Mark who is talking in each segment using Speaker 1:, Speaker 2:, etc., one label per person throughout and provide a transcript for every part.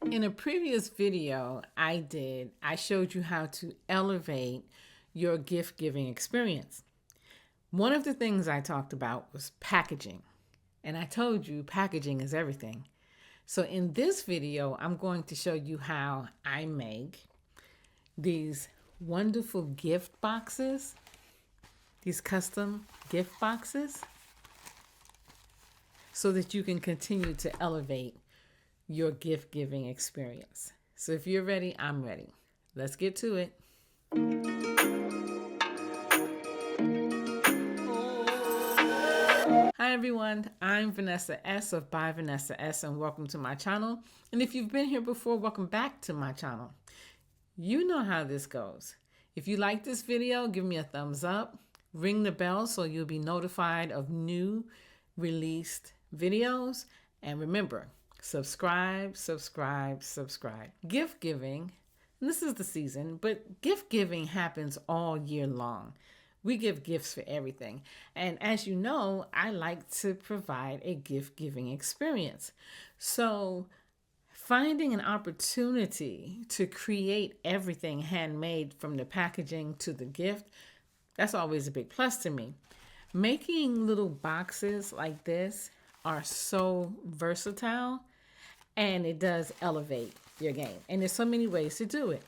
Speaker 1: In a previous video I showed you how to elevate your gift giving experience. One of the things I talked about was packaging, and I told you packaging is everything. So in this video, I'm going to show you how I make these wonderful gift boxes, these custom gift boxes, so that you can continue to elevate your gift giving experience. So if you're ready, I'm ready. Let's get to it. Hi everyone, I'm Vanessa S of By Vanessa S, and welcome to my channel. And if you've been here before, welcome back to my channel. You know how this goes. If you like this video, give me a thumbs up, ring the bell so you'll be notified of new released videos, and remember, subscribe. Gift giving, and this is the season, but gift giving happens all year long. We give gifts for everything. And as you know, I like to provide a gift giving experience. So finding an opportunity to create everything handmade, from the packaging to the gift, that's always a big plus to me. Making little boxes like this are so versatile, and it does elevate your game. And there's so many ways to do it.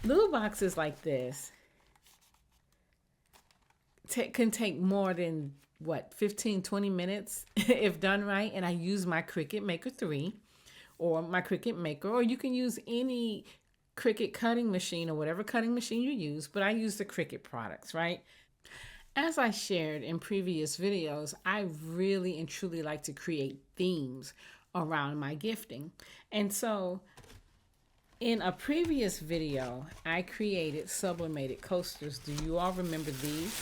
Speaker 1: Little boxes like this can take more than 15-20 minutes if done right. And I use my Cricut Maker 3 or my Cricut Maker, or you can use any Cricut cutting machine or whatever cutting machine you use, but I use the Cricut products, right? As I shared in previous videos, I really and truly like to create themes around my gifting. And so in a previous video, I created sublimated coasters. Do you all remember these?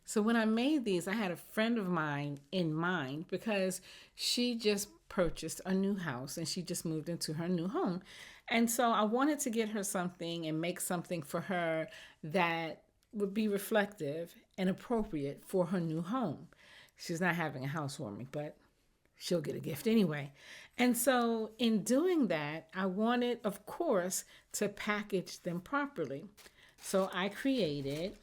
Speaker 1: So when I made these, I had a friend of mine in mind because she just purchased a new house and she just moved into her new home. And so I wanted to get her something and make something for her that would be reflective and appropriate for her new home. She's not having a housewarming, but she'll get a gift anyway. And so in doing that, I wanted, of course, to package them properly. So I created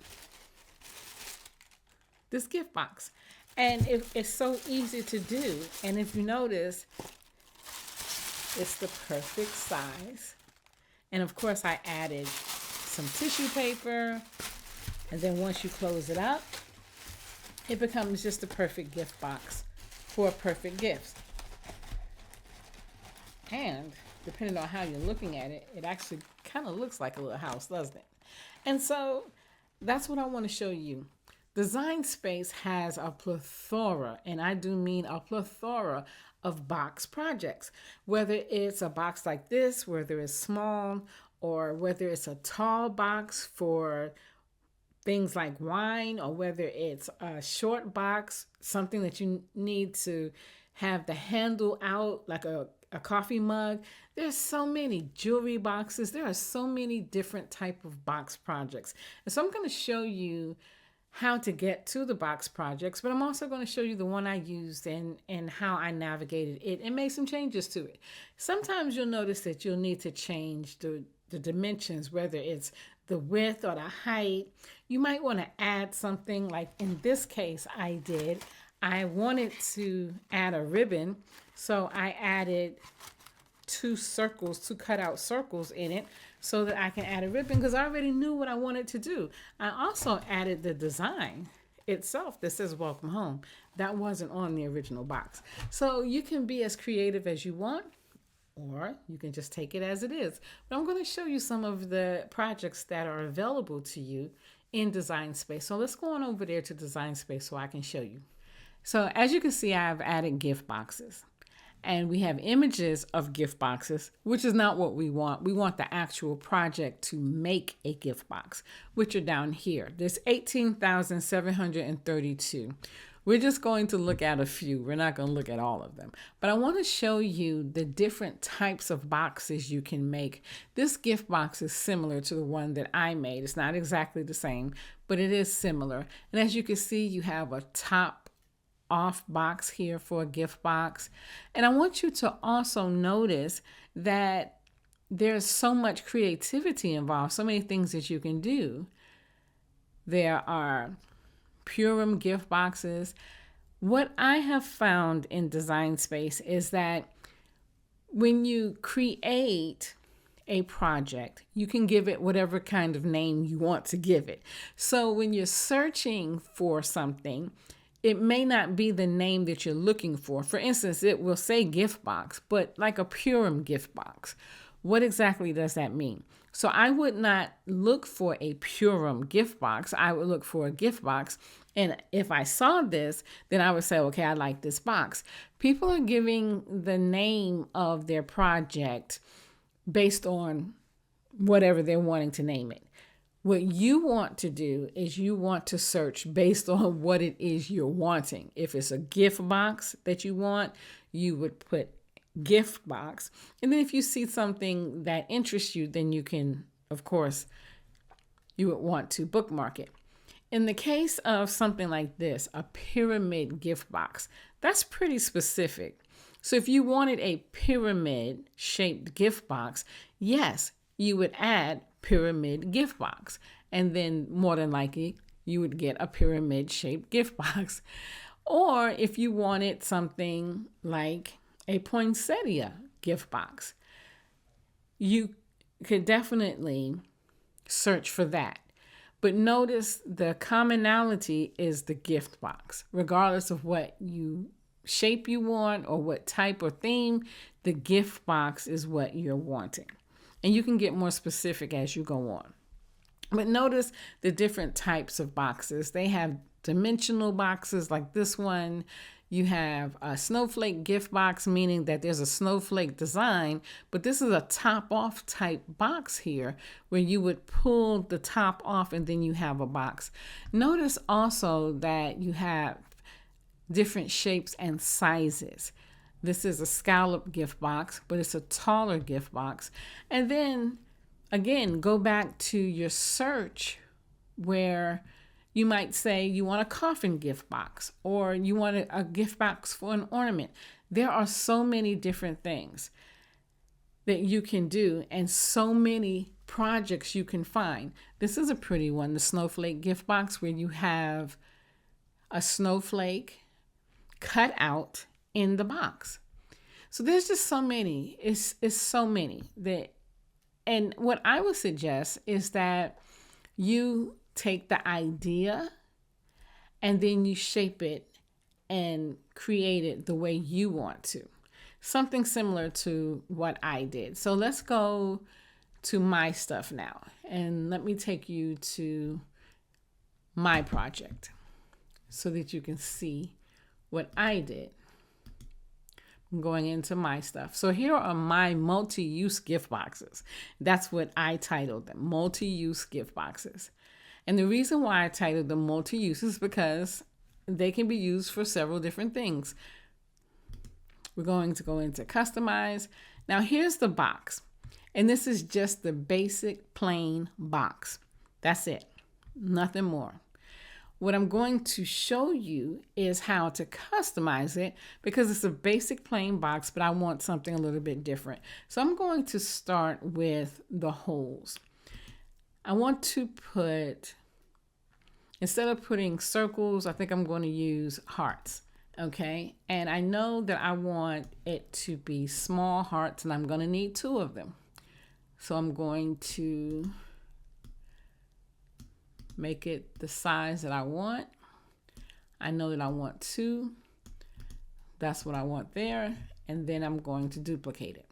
Speaker 1: this gift box, and it's so easy to do. And if you notice, it's the perfect size. And of course I added some tissue paper, and then once you close it up, it becomes just a perfect gift box for a perfect gift. And depending on how you're looking at it, it actually kind of looks like a little house, doesn't it? And so that's what I want to show you. Design Space has a plethora, and I do mean a plethora, of box projects. Whether it's a box like this, whether it's small, or whether it's a tall box for things like wine, or whether it's a short box, something that you need to have the handle out like a coffee mug. There's so many jewelry boxes. There are so many different type of box projects. And so I'm going to show you how to get to the box projects, but I'm also going to show you the one I used and how I navigated it and made some changes to it. Sometimes you'll notice that you'll need to change the dimensions, whether it's the width or the height. You might want to add something, like in this case I wanted to add a ribbon, so I added two cutout circles in it so that I can add a ribbon, because I already knew what I wanted to do. I also added the design itself that says welcome home. That wasn't on the original box. So you can be as creative as you want, or you can just take it as it is. But I'm going to show you some of the projects that are available to you in Design Space. So let's go on over there to Design Space so I can show you. So as you can see, I've added gift boxes. And we have images of gift boxes, which is not what we want. We want the actual project to make a gift box, which are down here. There's 18,732. We're just going to look at a few. We're not going to look at all of them. But I want to show you the different types of boxes you can make. This gift box is similar to the one that I made. It's not exactly the same, but it is similar. And as you can see, you have a top off box here for a gift box. And I want you to also notice that there's so much creativity involved, so many things that you can do. There are Purim gift boxes. What I have found in Design Space is that when you create a project, you can give it whatever kind of name you want to give it. So when you're searching for something, it may not be the name that you're looking for. For instance, it will say gift box, but like a Purim gift box. What exactly does that mean? So I would not look for a Purim gift box. I would look for a gift box. And if I saw this, then I would say, okay, I like this box. People are giving the name of their project based on whatever they're wanting to name it. What you want to do is you want to search based on what it is you're wanting. If it's a gift box that you want, you would put gift box. And then if you see something that interests you, then you can, of course, you would want to bookmark it. In the case of something like this, a pyramid gift box, that's pretty specific. So if you wanted a pyramid shaped gift box, yes, you would add pyramid gift box. And then more than likely, you would get a pyramid shaped gift box. Or if you wanted something like a poinsettia gift box, you could definitely search for that. But notice the commonality is the gift box. Regardless of what shape you want or what type or theme, the gift box is what you're wanting. And you can get more specific as you go on. But notice the different types of boxes. They have dimensional boxes like this one. You have a snowflake gift box, meaning that there's a snowflake design, but this is a top off type box here where you would pull the top off and then you have a box. Notice also that you have different shapes and sizes. This is a scallop gift box, but it's a taller gift box. And then again, go back to your search where you might say you want a coffin gift box or you want a gift box for an ornament. There are so many different things that you can do and so many projects you can find. This is a pretty one, the snowflake gift box, where you have a snowflake cut out in the box. So there's just so many. It's so many that, and what I would suggest is that you take the idea and then you shape it and create it the way you want to. Something similar to what I did. So let's go to my stuff now. And let me take you to my project so that you can see what I did. I'm going into my stuff. So here are my multi-use gift boxes. That's what I titled them, multi-use gift boxes. And the reason why I titled them multi-use is because they can be used for several different things. We're going to go into customize. Now here's the box. And this is just the basic plain box. That's it. Nothing more. What I'm going to show you is how to customize it because it's a basic plain box, but I want something a little bit different. So I'm going to start with the holes. I want to put, instead of putting circles, I think I'm going to use hearts. Okay. And I know that I want it to be small hearts and I'm going to need 2 of them. So I'm going to make it the size that I want. I know that I want 2. That's what I want there. And then I'm going to duplicate it.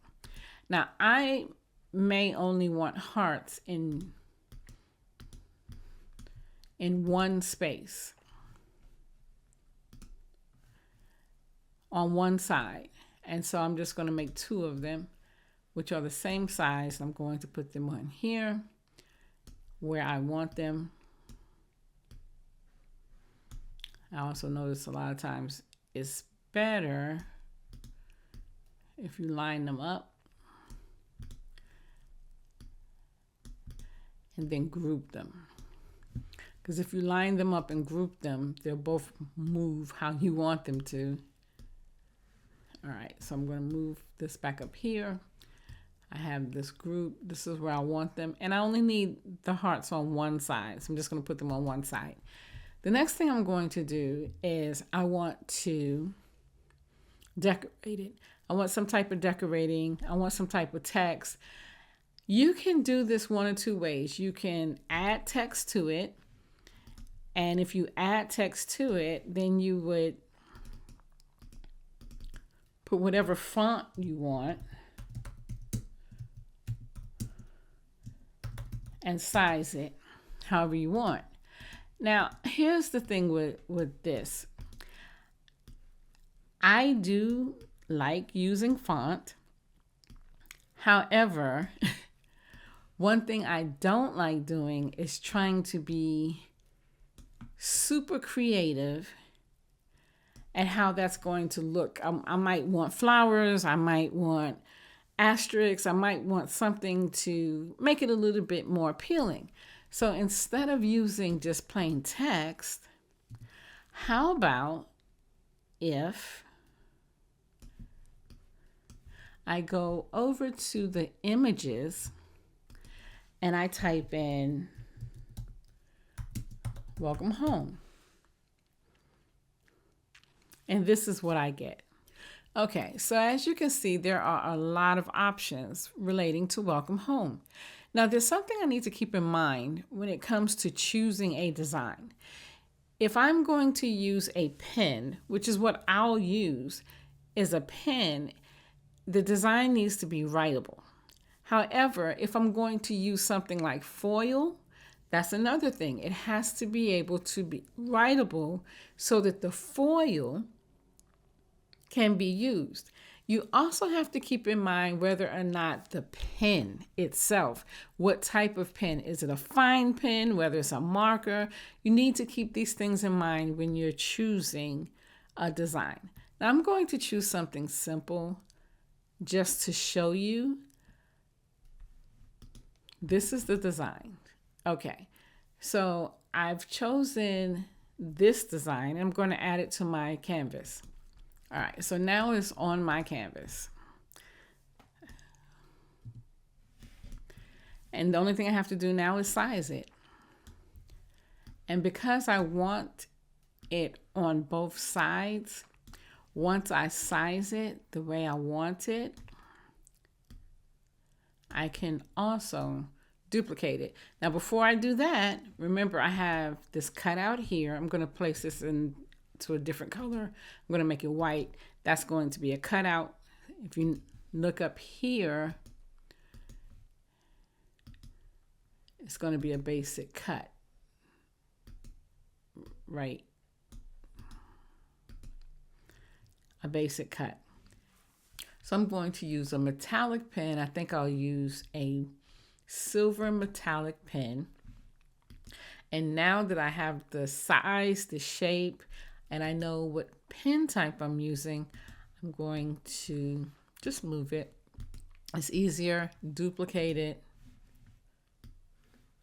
Speaker 1: Now I may only want hearts in one space on one side. And so I'm just going to make 2 of them, which are the same size. I'm going to put them on here where I want them. I also notice a lot of times it's better if you line them up and then group them. Because if you line them up and group them, they'll both move how you want them to. All right, so I'm going to move this back up here. I have this group. This is where I want them. And I only need the hearts on one side. So I'm just going to put them on one side. The next thing I'm going to do is I want to decorate it. I want some type of decorating. I want some type of text. You can do this one or two ways. You can add text to it. And if you add text to it, then you would put whatever font you want and size it however you want. Now, here's the thing with this. I do like using font. However, one thing I don't like doing is trying to be super creative at how that's going to look. I might want flowers. I might want asterisks. I might want something to make it a little bit more appealing. So instead of using just plain text, how about if I go over to the images and I type in welcome home. And this is what I get. Okay, so as you can see, there are a lot of options relating to welcome home. Now, there's something I need to keep in mind when it comes to choosing a design. If I'm going to use a pen, which is what I'll use, is a pen, the design needs to be writable. However, if I'm going to use something like foil, that's another thing. It has to be able to be writable so that the foil can be used. You also have to keep in mind whether or not the pen itself, what type of pen, is it a fine pen, whether it's a marker. You need to keep these things in mind when you're choosing a design. Now I'm going to choose something simple just to show you. This is the design. Okay, so I've chosen this design. I'm going to add it to my canvas. All right, so now it's on my canvas. And the only thing I have to do now is size it. And because I want it on both sides, once I size it the way I want it, I can also duplicate it. Now, before I do that, remember I have this cutout here. I'm going to place this into a different color. I'm going to make it white. That's going to be a cutout. If you look up here, it's going to be a basic cut, right? A basic cut. So I'm going to use a metallic pen. I think I'll use a silver metallic pen. And now that I have the size, the shape, and I know what pen type I'm using, I'm going to just move it. It's easier, duplicate it,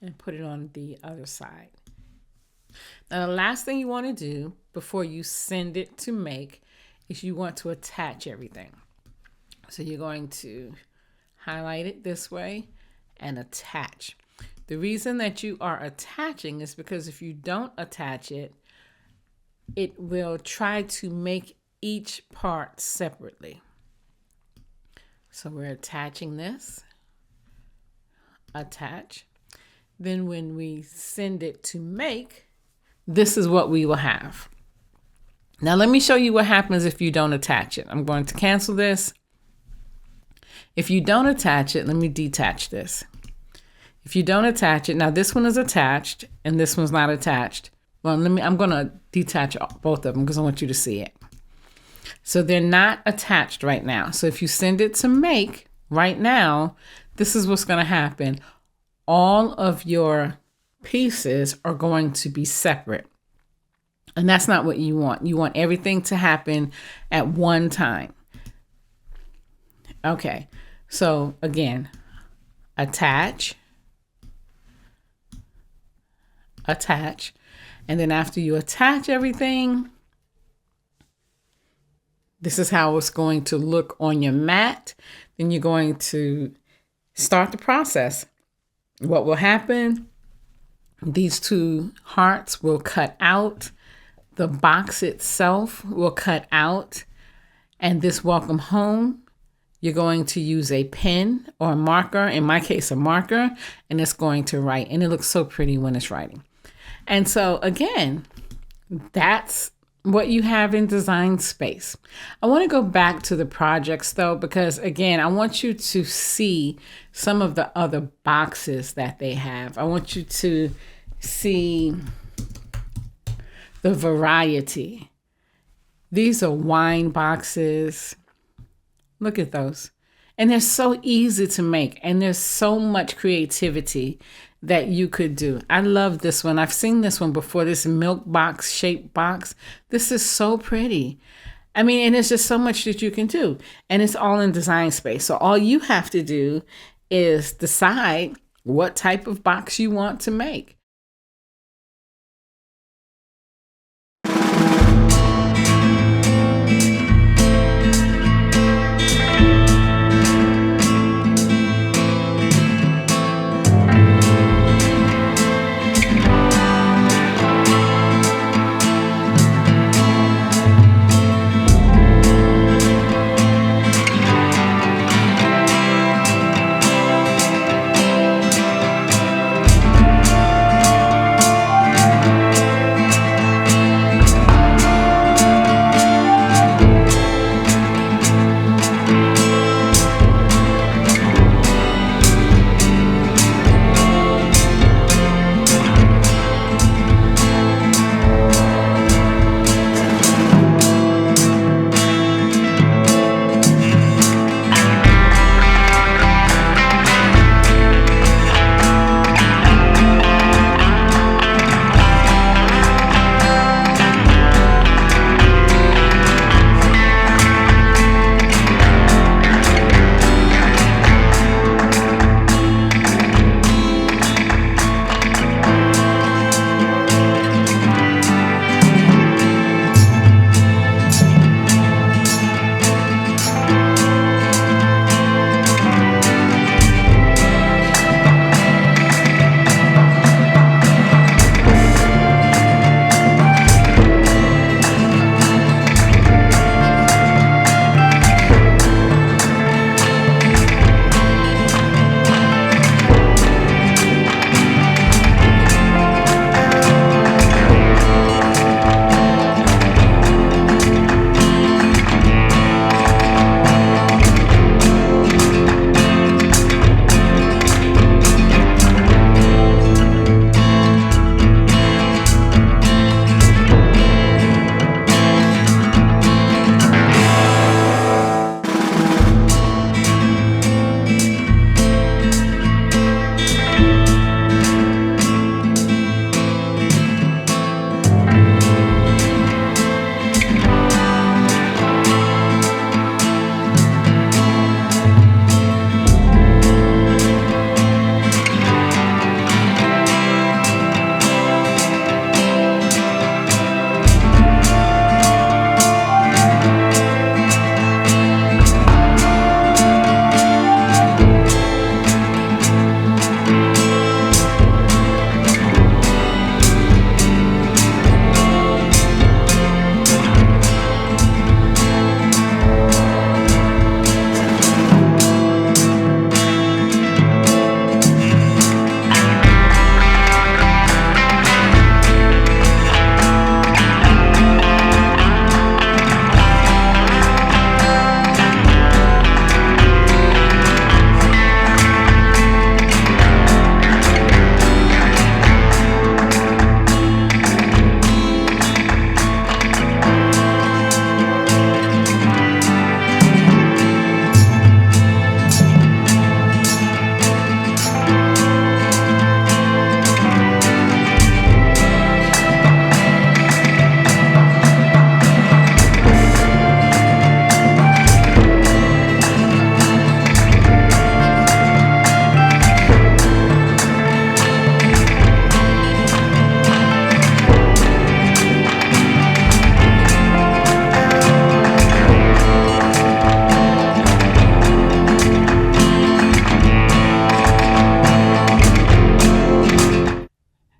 Speaker 1: and put it on the other side. Now, the last thing you want to do before you send it to make is you want to attach everything. So you're going to highlight it this way and attach. The reason that you are attaching is because if you don't attach it, it will try to make each part separately. So we're attaching this, attach. Then when we send it to make, this is what we will have. Now let me show you what happens if you don't attach it. I'm going to cancel this. If you don't attach it, let me detach this. If you don't attach it, now this one is attached and this one's not attached. Well, I'm going to detach both of them because I want you to see it. So they're not attached right now. So if you send it to make right now, this is what's going to happen. All of your pieces are going to be separate. And that's not what you want. You want everything to happen at one time. Okay, so again, attach, attach. And then after you attach everything, this is how it's going to look on your mat. Then you're going to start the process. What will happen? These two hearts will cut out. The box itself will cut out. And this welcome home, you're going to use a pen or a marker, in my case, a marker, and it's going to write. And it looks so pretty when it's writing. And so again, that's what you have in Design Space. I want to go back to the projects though, because again, I want you to see some of the other boxes that they have. I want you to see the variety. These are wine boxes. Look at those. And they're so easy to make, and there's so much creativity that you could do. I love this one. I've seen this one before, this milk box shaped box. This is so pretty. I mean, and it's just so much that you can do. And it's all in Design Space. So all you have to do is decide what type of box you want to make.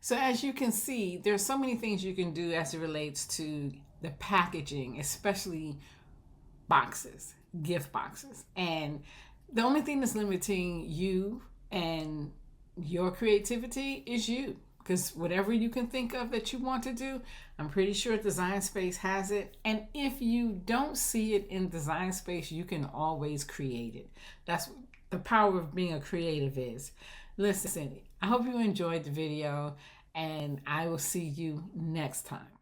Speaker 1: So as you can see, there's so many things you can do as it relates to the packaging, especially boxes, gift boxes. And the only thing that's limiting you and your creativity is you. Because whatever you can think of that you want to do, I'm pretty sure Design Space has it. And if you don't see it in Design Space, you can always create it. That's the power of being a creative is. Listen, I hope you enjoyed the video, and I will see you next time.